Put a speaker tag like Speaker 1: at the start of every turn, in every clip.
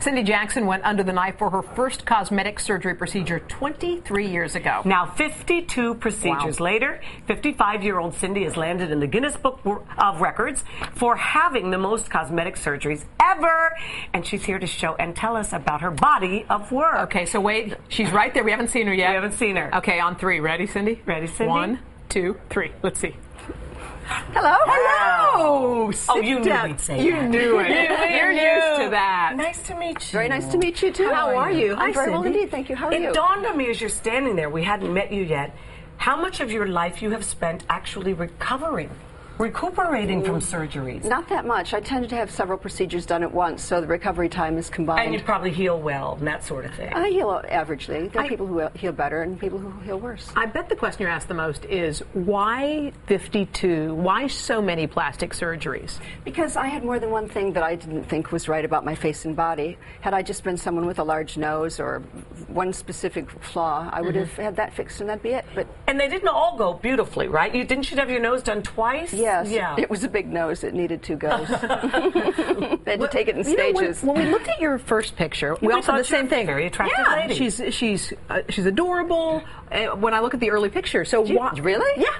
Speaker 1: Cindy Jackson went under the knife for her first cosmetic surgery procedure 23 years ago.
Speaker 2: Now, 52 procedures later, 55-year-old Cindy has landed in the Guinness Book of Records for having the most cosmetic surgeries ever. And she's here to show and tell us about her body of work.
Speaker 1: Okay, so wait. She's right there. We haven't seen her yet.
Speaker 2: We haven't seen her.
Speaker 1: Okay, on three. Ready, Cindy?
Speaker 2: Ready, Cindy?
Speaker 1: 1, 2, 3. Let's see.
Speaker 3: Hello.
Speaker 1: Hello.
Speaker 2: Oh, you knew we'd say
Speaker 1: You
Speaker 2: that.
Speaker 1: knew it. You're used to that.
Speaker 2: Nice to meet you.
Speaker 3: Very nice to meet you, too.
Speaker 1: How are you?
Speaker 3: I'm
Speaker 1: Hi,
Speaker 3: very well
Speaker 1: Cindy.
Speaker 3: indeed. Thank you. How are you?
Speaker 2: It dawned on me as you're standing there, we hadn't met you yet, how much of your life you have spent actually recuperating from surgeries.
Speaker 3: Not that much. I tended to have several procedures done at once, so the recovery time is combined.
Speaker 2: And you probably heal well and that sort of thing.
Speaker 3: I heal averagely. There are people who heal better and people who heal worse.
Speaker 1: I bet the question you're asked the most is, why 52? Why so many plastic surgeries?
Speaker 3: Because I had more than one thing that I didn't think was right about my face and body. Had I just been someone with a large nose or one specific flaw, I would have had that fixed and that'd be it.
Speaker 2: And they didn't all go beautifully, right? Didn't you have your nose done twice?
Speaker 3: Yes.
Speaker 2: Yeah.
Speaker 3: It was a big nose. It needed 2 goes. They had to take it in stages.
Speaker 1: When we looked at your first picture, we
Speaker 2: we
Speaker 1: all said the
Speaker 2: thought you
Speaker 1: same
Speaker 2: were a
Speaker 1: thing.
Speaker 2: very attractive
Speaker 1: yeah,
Speaker 2: lady.
Speaker 1: she's adorable. When I look at the early pictures, so why?
Speaker 3: Really?
Speaker 1: Yeah,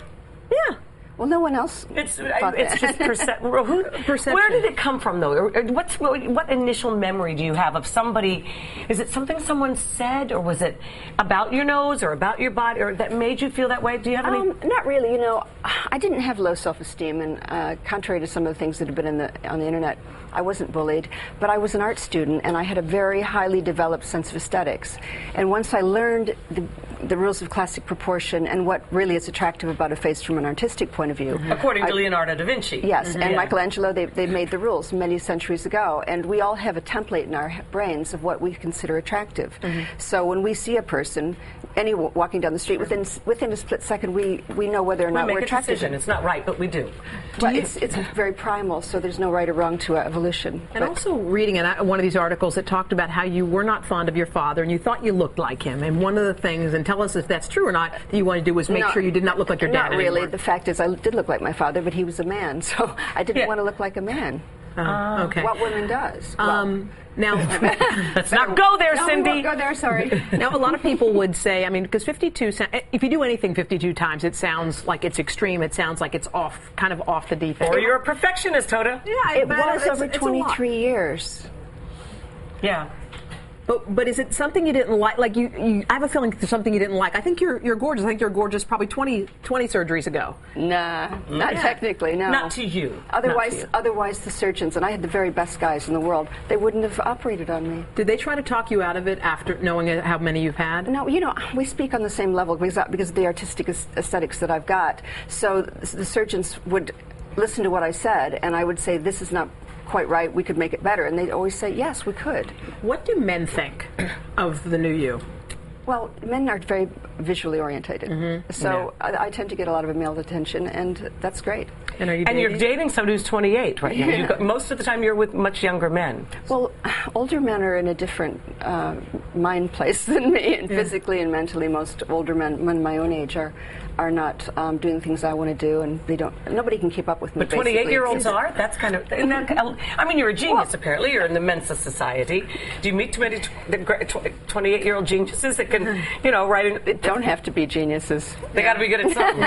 Speaker 1: yeah.
Speaker 3: Well, no one else
Speaker 2: It's
Speaker 3: thought that.
Speaker 2: just perception. Where did it come from, though? What initial memory do you have of somebody? Is it something someone said, or was it about your nose, or about your body, or that made you feel that way? Do you have any?
Speaker 3: Not really. You know, I didn't have low self-esteem, and contrary to some of the things that have been on the internet, I wasn't bullied. But I was an art student, and I had a very highly developed sense of aesthetics. And once I learned the rules of classic proportion and what really is attractive about a face from an artistic point of view.
Speaker 2: According to Leonardo da Vinci.
Speaker 3: Yes, and Michelangelo, they made the rules many centuries ago, and we all have a template in our brains of what we consider attractive. So when we see a person, walking down the street, within a split second, we know whether or not we're attracted.
Speaker 2: We make a decision. It's not right, but we do.
Speaker 3: Well, it's very primal, so there's no right or wrong to evolution.
Speaker 1: And also reading one of these articles that talked about how you were not fond of your father and you thought you looked like him. And one of the things, and tell us if that's true or not, that you want to do was make sure you did not look like your dad
Speaker 3: Not really.
Speaker 1: anymore.
Speaker 3: The fact is, I did look like my father, but he was a man, so I didn't want to look like a man.
Speaker 1: Okay.
Speaker 3: What woman does.
Speaker 1: Now,
Speaker 2: let's not go there,
Speaker 3: No,
Speaker 2: Cindy.
Speaker 3: we won't go there, sorry.
Speaker 1: Now, a lot of people would say, I mean, because 52, if you do anything 52 times, it sounds like it's extreme. It sounds like it's kind of off the deep end.
Speaker 2: Or you're a perfectionist, Hoda.
Speaker 1: Yeah,
Speaker 3: It was over 23 years.
Speaker 2: Yeah.
Speaker 1: But is it something you didn't like? Like I have a feeling it's something you didn't like. I think you're gorgeous. I think you're gorgeous probably 20 surgeries ago.
Speaker 3: Nah, not technically, no.
Speaker 2: Not to you.
Speaker 3: Otherwise, the surgeons, and I had the very best guys in the world, they wouldn't have operated on me.
Speaker 1: Did they try to talk you out of it after knowing how many you've had?
Speaker 3: No, you know, we speak on the same level because of the artistic aesthetics that I've got. So the surgeons would listen to what I said, and I would say, this is not quite right, we could make it better. And they'd always say, yes, we could.
Speaker 1: What do men think of the new you?
Speaker 3: Well, men are very visually orientated. So I tend to get a lot of male attention, and that's great.
Speaker 1: And are you
Speaker 2: And you're dating somebody who's 28 right now. Most of the time you're with much younger men.
Speaker 3: Well, older men are in a different mind place than me, and physically and mentally. Most older men my own age are not doing things I want to do, and nobody can keep up with me.
Speaker 2: But 28-year-olds are? That's kind of, I mean, you're a genius, apparently. You're in the Mensa Society. Do you meet too many 28-year-old geniuses that can, write in?
Speaker 3: They don't have to be geniuses.
Speaker 2: They got to be good at something.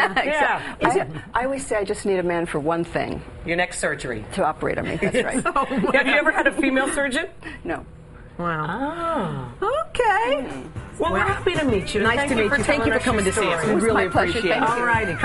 Speaker 3: I always say I just need a man for one thing.
Speaker 2: Your next surgery.
Speaker 3: To operate on me, that's right.
Speaker 2: Have you ever had a female surgeon?
Speaker 3: No.
Speaker 1: Wow. Oh. Okay.
Speaker 2: Well, we're happy to meet you.
Speaker 1: Nice to meet you. Thank you for coming to see us. We really appreciate it.
Speaker 2: All righty.